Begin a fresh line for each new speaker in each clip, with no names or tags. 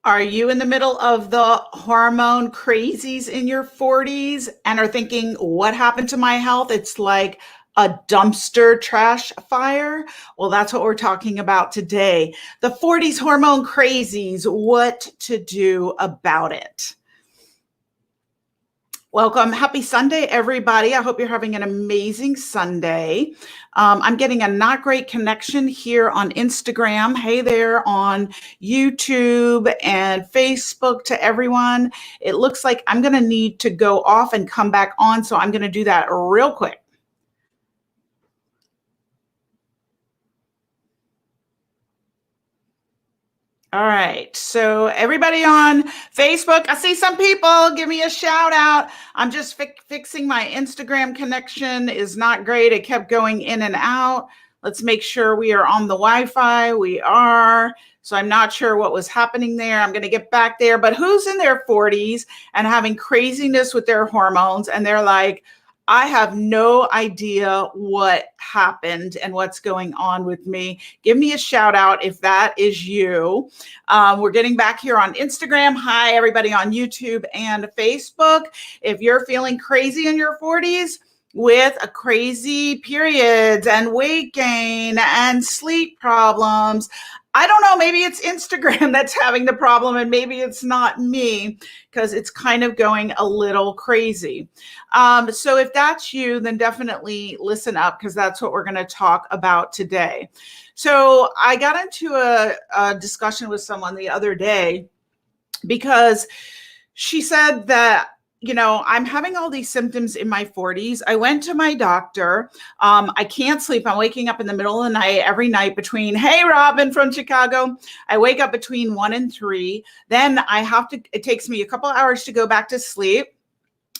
Are you in the middle of the hormone crazies in your 40s and are thinking, what happened to my health? It's like a dumpster trash fire. Well, that's what we're talking about today. The 40s hormone crazies, what to do about it. Welcome. Happy Sunday, everybody. I hope you're having an amazing Sunday. I'm getting a not great connection here on Instagram. Hey there on YouTube and Facebook to everyone. It looks like I'm going to need to go off and come back on. So I'm going to do that real quick. All right. So everybody on Facebook, I see some people. Give me a shout out. I'm just fixing my Instagram connection is not great. It kept going in and out. Let's make sure we are on the Wi-Fi. We are. So I'm not sure what was happening there. I'm going to get back there. But who's in their 40s and having craziness with their hormones? And they're like, I have no idea what happened and what's going on with me. Give me a shout out if that is you. We're getting back here on Instagram. Hi, everybody on YouTube and Facebook. If you're feeling crazy in your 40s, with a crazy periods and weight gain and sleep problems, I don't know, maybe it's Instagram that's having the problem and maybe it's not me because it's kind of going a little crazy. So if that's you, then definitely listen up because that's what we're going to talk about today. So I got into a discussion with someone the other day because she said that, I'm having all these symptoms in my 40s. I went to my doctor. I can't sleep. I'm waking up in the middle of the night every night between, hey, Robin from Chicago. I wake up between 1 and 3. Then it takes me a couple hours to go back to sleep.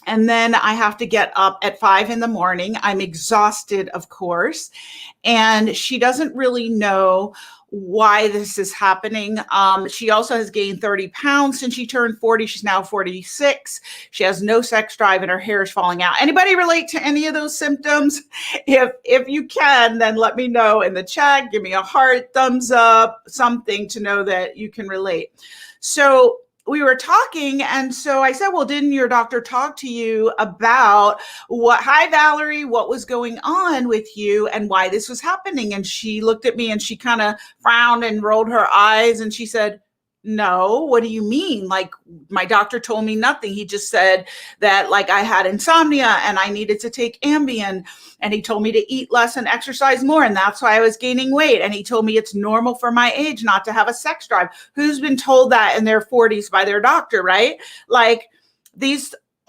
And then I have to get up at 5 in the morning. I'm exhausted, of course. And she doesn't really know why this is happening. She also has gained 30 pounds since she turned 40. She's now 46. She has no sex drive and her hair is falling out. Anybody relate to any of those symptoms? If you can, then let me know in the chat. Give me a heart, thumbs up, something to know that you can relate. So we were talking, and so I said, well, didn't your doctor talk to you about hi, Valerie, what was going on with you and why this was happening? And she looked at me and she kind of frowned and rolled her eyes and she said, no, what do you mean? Like, my doctor told me nothing. He just said that I had insomnia and I needed to take Ambien, and he told me to eat less and exercise more. And that's why I was gaining weight. And he told me it's normal for my age not to have a sex drive. Who's been told that in their 40s by their doctor, right?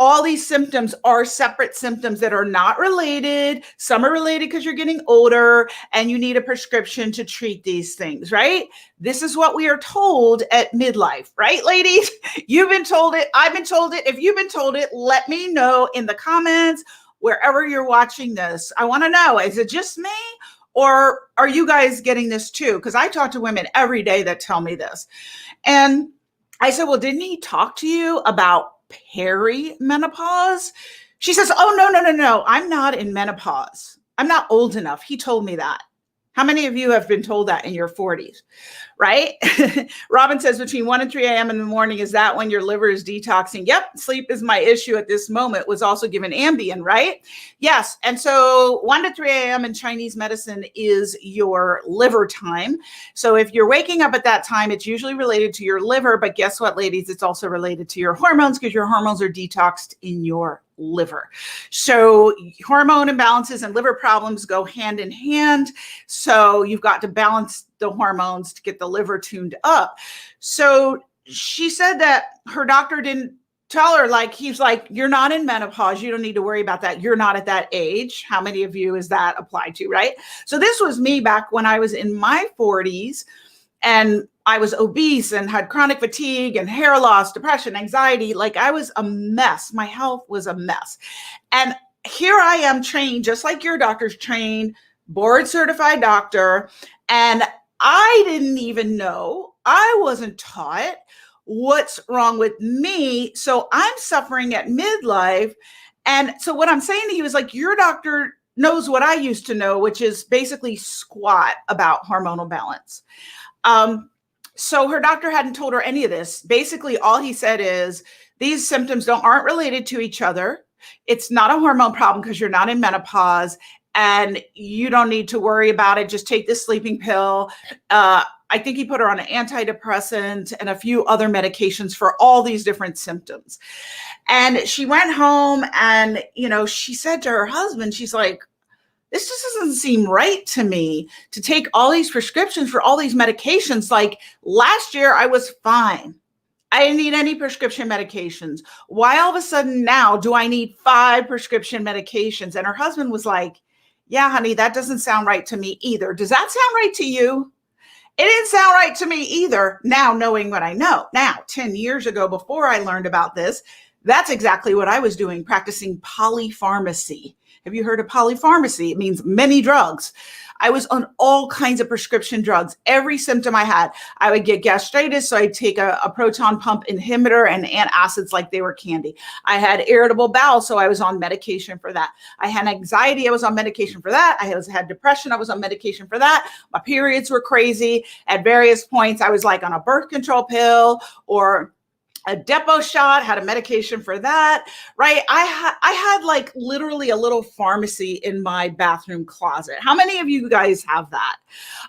All these symptoms are separate symptoms that are not related. Some are related because you're getting older and you need a prescription to treat these things, right? This is what we are told at midlife, right, ladies? You've been told it. I've been told it. If you've been told it, let me know in the comments, wherever you're watching this. I want to know, is it just me? Or are you guys getting this too? Because I talk to women every day that tell me this. And I said, well, didn't he talk to you about perimenopause? She says, oh, no. I'm not in menopause. I'm not old enough. He told me that. How many of you have been told that in your 40s, right? Robin says between 1 and 3 a.m. in the morning, is that when your liver is detoxing? Yep, sleep is my issue at this moment, was also given Ambien, right? Yes, and so 1 to 3 a.m. in Chinese medicine is your liver time. So if you're waking up at that time, it's usually related to your liver, but guess what, ladies? It's also related to your hormones because your hormones are detoxed in your liver. So hormone imbalances and liver problems go hand in hand. So you've got to balance the hormones to get the liver tuned up. So she said that her doctor didn't tell her, he's like, you're not in menopause. You don't need to worry about that. You're not at that age. How many of you is that applied to, right? So this was me back when I was in my 40s. And I was obese and had chronic fatigue and hair loss, depression, anxiety. I was a mess. My health was a mess. And here I am trained, just like your doctor's trained, board certified doctor. And I didn't even know, I wasn't taught what's wrong with me. So I'm suffering at midlife. And so what I'm saying to you is your doctor knows what I used to know, which is basically squat about hormonal balance. So her doctor hadn't told her any of this. Basically, all he said is these symptoms aren't related to each other. It's not a hormone problem because you're not in menopause and you don't need to worry about it. Just take this sleeping pill. I think he put her on an antidepressant and a few other medications for all these different symptoms. And she went home and, she said to her husband, she's like, this just doesn't seem right to me to take all these prescriptions for all these medications. Like last year, I was fine. I didn't need any prescription medications. Why all of a sudden now do I need 5 prescription medications? And her husband was like, yeah, honey, that doesn't sound right to me either. Does that sound right to you? It didn't sound right to me either. Now, knowing what I know. Now, 10 years ago, before I learned about this, that's exactly what I was doing, practicing polypharmacy. Have you heard of polypharmacy? It means many drugs. I was on all kinds of prescription drugs. Every symptom I had, I would get gastritis, so I'd take a proton pump inhibitor and antacids like they were candy. I had irritable bowel, so I was on medication for that. I had anxiety, I was on medication for that. I had depression, I was on medication for that. My periods were crazy. At various points, I was like on a birth control pill or a depot shot, had a medication for that, right? I had like literally a little pharmacy in my bathroom closet. How many of you guys have that?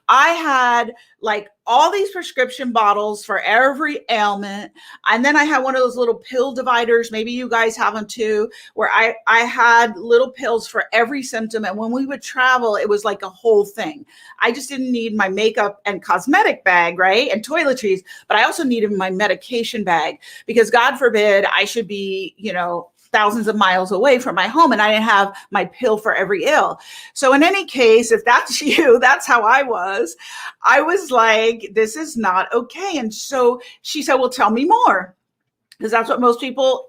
I had like all these prescription bottles for every ailment. And then I had one of those little pill dividers. Maybe you guys have them too, where I had little pills for every symptom. And when we would travel, it was like a whole thing. I just didn't need my makeup and cosmetic bag, right? And toiletries, but I also needed my medication bag because God forbid I should be, thousands of miles away from my home and I didn't have my pill for every ill. So in any case, if that's you, that's how I was. I was like, this is not okay. And so she said, well, tell me more. Because that's what most people,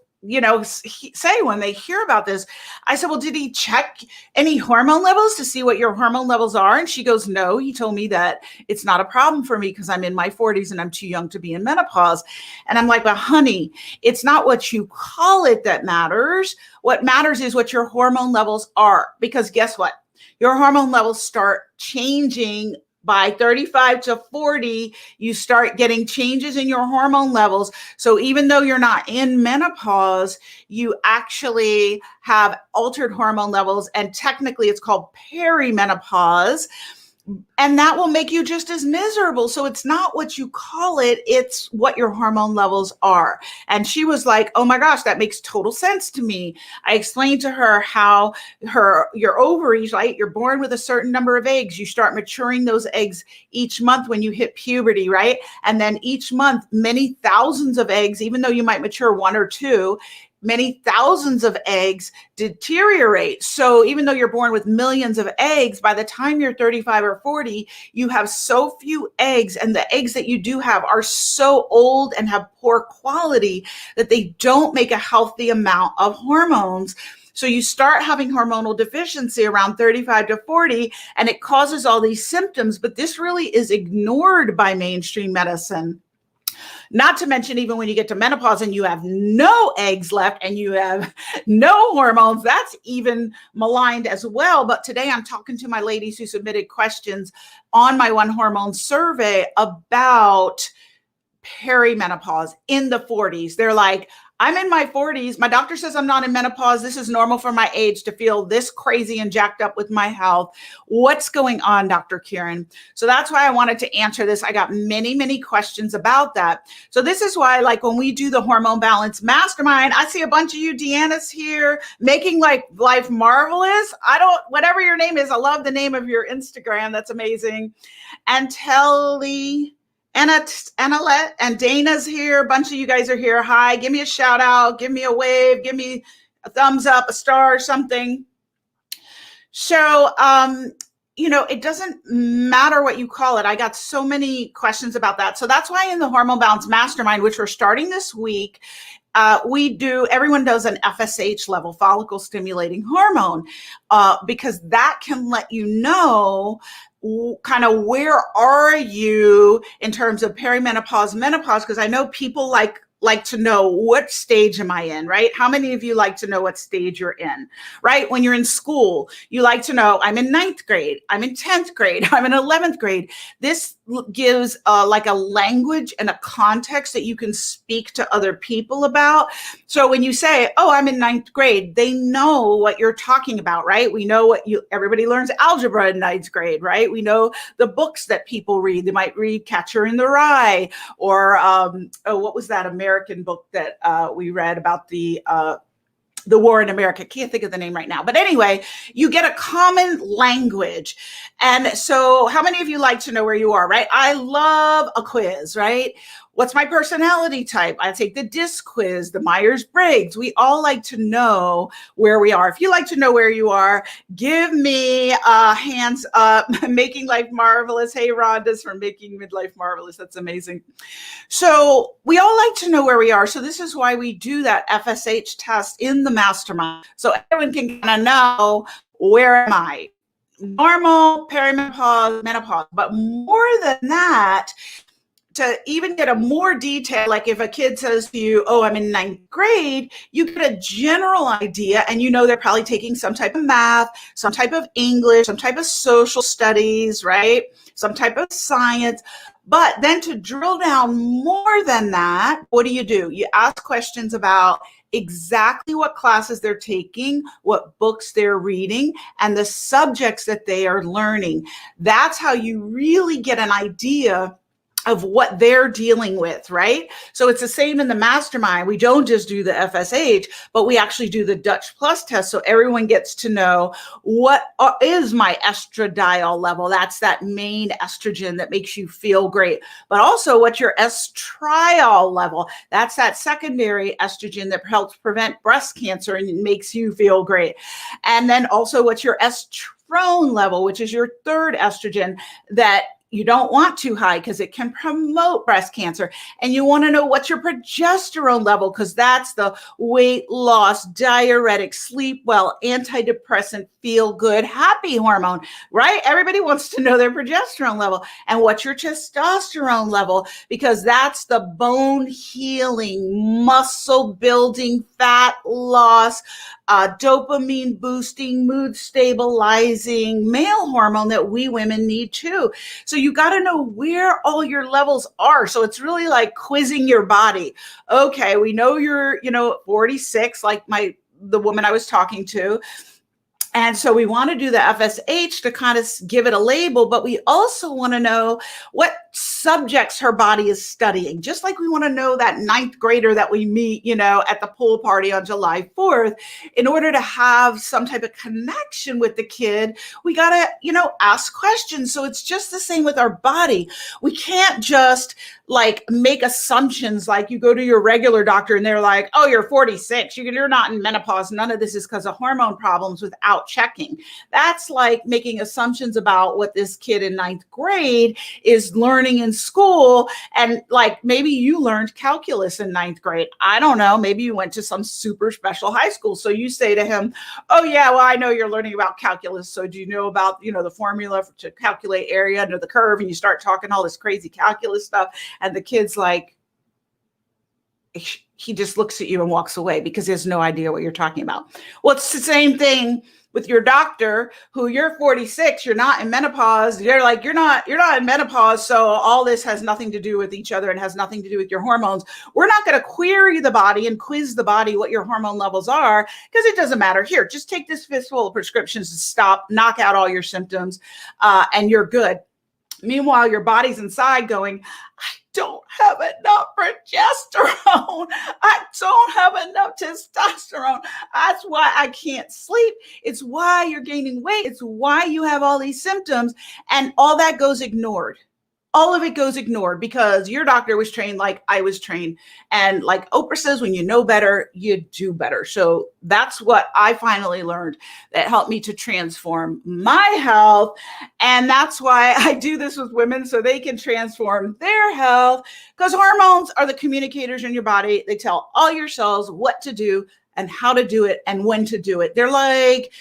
say when they hear about this. I said, well, did he check any hormone levels to see what your hormone levels are? And she goes, no, he told me that it's not a problem for me because I'm in my 40s and I'm too young to be in menopause. And I'm like, but honey, it's not what you call it that matters. What matters is what your hormone levels are. Because guess what? Your hormone levels start changing by 35 to 40, you start getting changes in your hormone levels. So even though you're not in menopause, you actually have altered hormone levels. And technically it's called perimenopause. And that will make you just as miserable. So it's not what you call it, it's what your hormone levels are. And she was like, oh my gosh, that makes total sense to me. I explained to her how your ovaries, right? You're born with a certain number of eggs. You start maturing those eggs each month when you hit puberty, right? And then each month, many thousands of eggs, even though you might mature 1 or 2, many thousands of eggs deteriorate. So even though you're born with millions of eggs, by the time you're 35 or 40, you have so few eggs, and the eggs that you do have are so old and have poor quality that they don't make a healthy amount of hormones. So you start having hormonal deficiency around 35 to 40, and it causes all these symptoms, but this really is ignored by mainstream medicine. Not to mention, even when you get to menopause and you have no eggs left and you have no hormones, that's even maligned as well. But today I'm talking to my ladies who submitted questions on my One Hormone survey about perimenopause in the 40s. They're like, I'm in my 40s. My doctor says I'm not in menopause. This is normal for my age to feel this crazy and jacked up with my health. What's going on, Dr. Kieran? So that's why I wanted to answer this. I got many, many questions about that. So this is why, like, when we do the Hormone Balance Mastermind, I see a bunch of you Deanna's here making like life marvelous. Whatever your name is, I love the name of your Instagram. That's amazing. And Telly, Annalette and Dana's here. A bunch of you guys are here. Hi, give me a shout out, give me a wave, give me a thumbs up, a star, something. So, it doesn't matter what you call it. I got so many questions about that. So that's why in the Hormone Balance Mastermind, which we're starting this week, everyone does an FSH level, follicle stimulating hormone, because that can let you know kind of where are you in terms of perimenopause, menopause, because I know people like to know what stage am I in, right? How many of you like to know what stage you're in, right? When you're in school, you like to know I'm in 9th grade, I'm in 10th grade, I'm in 11th grade. This gives like a language and a context that you can speak to other people about. So when you say, oh, I'm in ninth grade, they know what you're talking about, right? We know everybody learns algebra in ninth grade, right? We know the books that people read. They might read Catcher in the Rye, or what was that American book that we read about the war in America? Can't think of the name right now. But anyway, you get a common language. And so how many of you like to know where you are, right? I love a quiz, right? What's my personality type? I take the DISC quiz, the Myers-Briggs. We all like to know where we are. If you like to know where you are, give me hands up. Making Life Marvelous. Hey, Rhonda's from Making Midlife Marvelous. That's amazing. So we all like to know where we are. So this is why we do that FSH test in the mastermind. So everyone can kind of know, where am I? Normal, perimenopause, menopause. But more than that, to even get a more detail, like if a kid says to you, oh, I'm in ninth grade, you get a general idea, and you know they're probably taking some type of math, some type of English, some type of social studies, right? Some type of science. But then to drill down more than that, what do? You ask questions about exactly what classes they're taking, what books they're reading, and the subjects that they are learning. That's how you really get an idea of what they're dealing with, right? So it's the same in the mastermind. We don't just do the FSH, but we actually do the Dutch Plus test. So everyone gets to know, what is my estradiol level? That's that main estrogen that makes you feel great. But also, what's your estriol level? That's that secondary estrogen that helps prevent breast cancer and makes you feel great. And then also, what's your estrone level, which is your third estrogen that you don't want too high because it can promote breast cancer. And you want to know what's your progesterone level, because that's the weight loss, diuretic, sleep well, antidepressant, feel good, happy hormone, right? Everybody wants to know their progesterone level. And what's your testosterone level? Because that's the bone healing, muscle building, fat loss, dopamine boosting, mood stabilizing male hormone that we women need too. So you got to know where all your levels are. So it's really like quizzing your body. Okay, we know you're, 46, like the woman I was talking to. And so we want to do the FSH to kind of give it a label, but we also want to know what subjects her body is studying. Just like we want to know that ninth grader that we meet, at the pool party on July 4th, in order to have some type of connection with the kid, we got to, ask questions. So it's just the same with our body. We can't just make assumptions, like you go to your regular doctor and they're like, oh, you're 46, you're not in menopause. None of this is because of hormone problems, without checking. That's like making assumptions about what this kid in ninth grade is learning in school. And maybe you learned calculus in ninth grade. I don't know. Maybe you went to some super special high school. So you say to him, oh yeah, well, I know you're learning about calculus. So do you know about, the formula to calculate area under the curve? And you start talking all this crazy calculus stuff. And the kid's like, he just looks at you and walks away because he has no idea what you're talking about. Well, it's the same thing with your doctor, who you're 46, you're not in menopause. They're like, you're not in menopause. So all this has nothing to do with each other and has nothing to do with your hormones. We're not going to query the body and quiz the body what your hormone levels are, because it doesn't matter. Here, just take this fistful of prescriptions to knock out all your symptoms, and you're good. Meanwhile, your body's inside going, I don't have enough progesterone. I don't have enough testosterone. That's why I can't sleep. It's why you're gaining weight. It's why you have all these symptoms. And all that goes ignored. All of it goes ignored because your doctor was trained like I was trained. And like Oprah says, when you know better, you do better. So that's what I finally learned that helped me to transform my health. And that's why I do this with women, so they can transform their health, because hormones are the communicators in your body. They tell all your cells what to do and how to do it and when to do it. They're like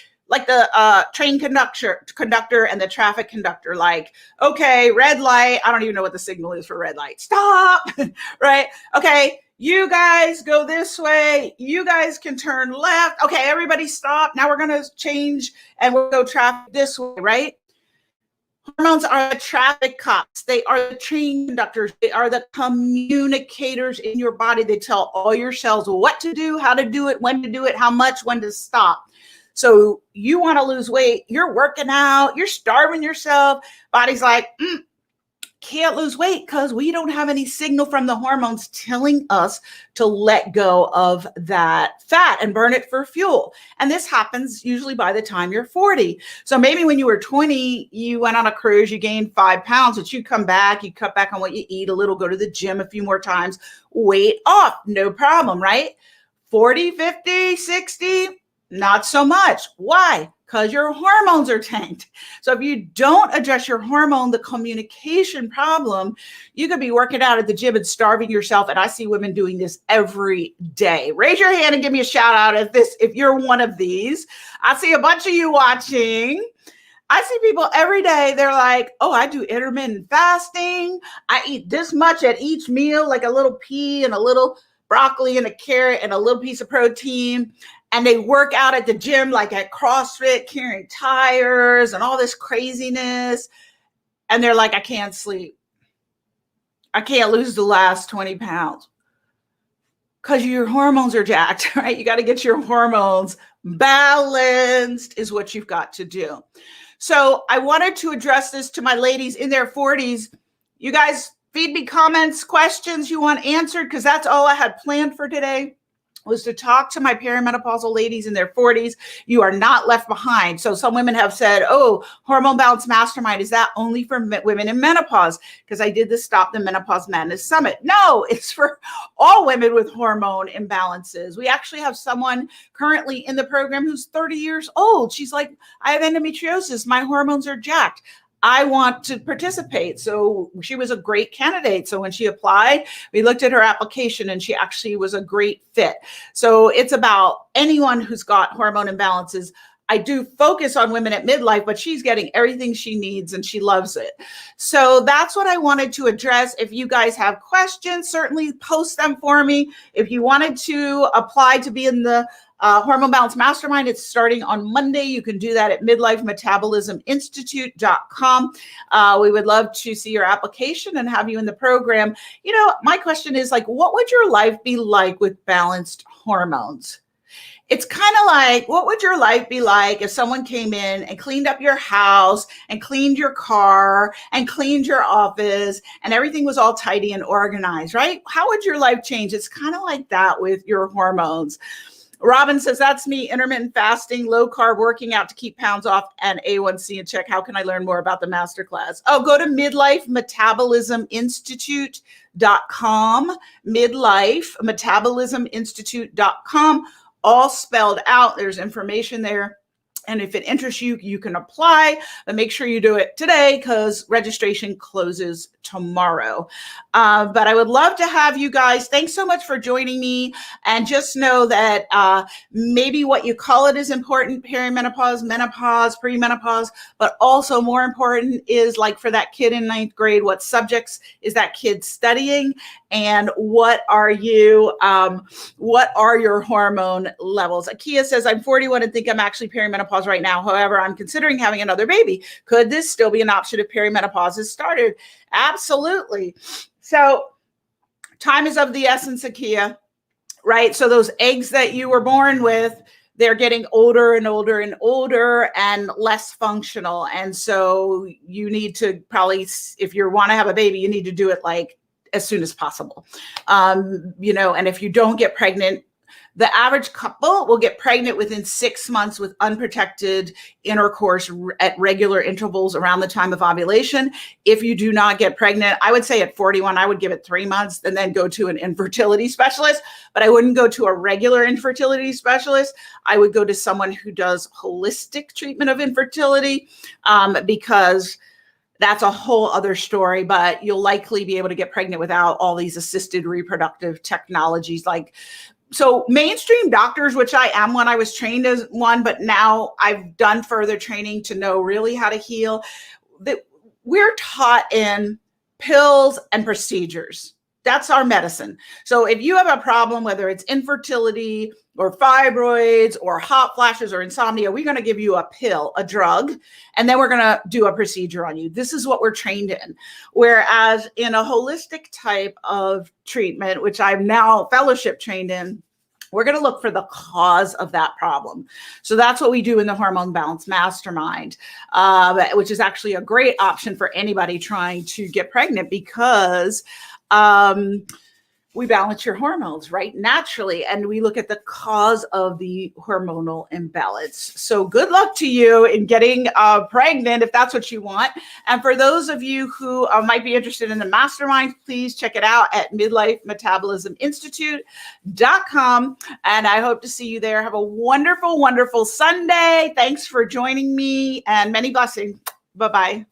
the train conductor and the traffic conductor, like, okay, red light. I don't even know what the signal is for red light. Stop, right? Okay, you guys go this way. You guys can turn left. Okay, everybody stop. Now we're going to change and we'll go traffic this way, right? Hormones are the traffic cops. They are the train conductors. They are the communicators in your body. They tell all your cells what to do, how to do it, when to do it, how much, when to stop. So you want to lose weight, you're working out, you're starving yourself. Body's like, can't lose weight because we don't have any signal from the hormones telling us to let go of that fat and burn it for fuel. And this happens usually by the time you're 40. So maybe when you were 20, you went on a cruise, you gained 5 pounds, but you come back, you cut back on what you eat a little, go to the gym a few more times, weight off, no problem, right? 40, 50, 60, not so much. Why? Because your hormones are tanked. So if you don't address your hormone, the communication problem, you could be working out at the gym and starving yourself. And I see women doing this every day. Raise your hand and give me a shout out if you're one of these. I see a bunch of you watching. I see people every day. They're like, oh, I do intermittent fasting. I eat this much at each meal, like a little pea and a little broccoli and a carrot and a little piece of protein. And they work out at the gym, like at CrossFit, carrying tires and all this craziness. And they're like, I can't sleep. I can't lose the last 20 pounds. Because your hormones are jacked, right? You got to get your hormones balanced is what you've got to do. So I wanted to address this to my ladies in their 40s. You guys feed me comments, questions you want answered, because that's all I had planned for today, was to talk to my perimenopausal ladies in their 40s. You are not left behind. So some women have said, oh, Hormone Balance Mastermind, is that only for women in menopause? Because I did the Stop the Menopause Madness Summit. No, it's for all women with hormone imbalances. We actually have someone currently in the program who's 30 years old. She's like, I have endometriosis. My hormones are jacked. I want to participate. So she was a great candidate. So when she applied, we looked at her application and she actually was a great fit. So it's about anyone who's got hormone imbalances. I do focus on women at midlife, but she's getting everything she needs and she loves it. So that's what I wanted to address. If you guys have questions, certainly post them for me. If you wanted to apply to be in the Hormone Balance Mastermind, it's starting on Monday. You can do that at midlifemetabolisminstitute.com. We would love to see your application and have you in the program. You know, my question is like, what would your life be like with balanced hormones? It's kind of like, what would your life be like if someone came in and cleaned up your house and cleaned your car and cleaned your office and everything was all tidy and organized, right? How would your life change? It's kind of like that with your hormones. Robin says, that's me, intermittent fasting, low carb, working out to keep pounds off, and A1C in check. How can I learn more about the masterclass? Oh, go to midlifemetabolisminstitute.com, midlifemetabolisminstitute.com, all spelled out. There's information there. And if it interests you, you can apply, but make sure you do it today because registration closes tomorrow. But I would love to have you guys. Thanks so much for joining me. And just know that maybe what you call it is important, perimenopause, menopause, premenopause, but also more important is like for that kid in 9th grade, what subjects is that kid studying? And what are your hormone levels? Akia says, I'm 41 and think I'm actually perimenopause right now. However, I'm considering having another baby. Could this still be an option if perimenopause is started? Absolutely. So time is of the essence, Akia, right? So those eggs that you were born with, they're getting older and older and older and less functional. And so you need to probably, if you want to have a baby, you need to do it like as soon as possible. And if you don't get pregnant, the average couple will get pregnant within 6 months with unprotected intercourse at regular intervals around the time of ovulation. If you do not get pregnant, I would say at 41, I would give it 3 months and then go to an infertility specialist, but I wouldn't go to a regular infertility specialist. I would go to someone who does holistic treatment of infertility because that's a whole other story, but you'll likely be able to get pregnant without all these assisted reproductive technologies. So mainstream doctors, which I am when I was trained as one, but now I've done further training to know really how to heal, that we're taught in pills and procedures. That's our medicine. So if you have a problem, whether it's infertility or fibroids or hot flashes or insomnia, we're going to give you a pill, a drug, and then we're going to do a procedure on you. This is what we're trained in. Whereas in a holistic type of treatment, which I'm now fellowship trained in, we're going to look for the cause of that problem. So that's what we do in the Hormone Balance Mastermind, which is actually a great option for anybody trying to get pregnant, because we balance your hormones, right? Naturally. And we look at the cause of the hormonal imbalance. So good luck to you in getting pregnant if that's what you want. And for those of you who might be interested in the mastermind, please check it out at midlifemetabolisminstitute.com. And I hope to see you there. Have a wonderful, wonderful Sunday. Thanks for joining me, and many blessings. Bye-bye.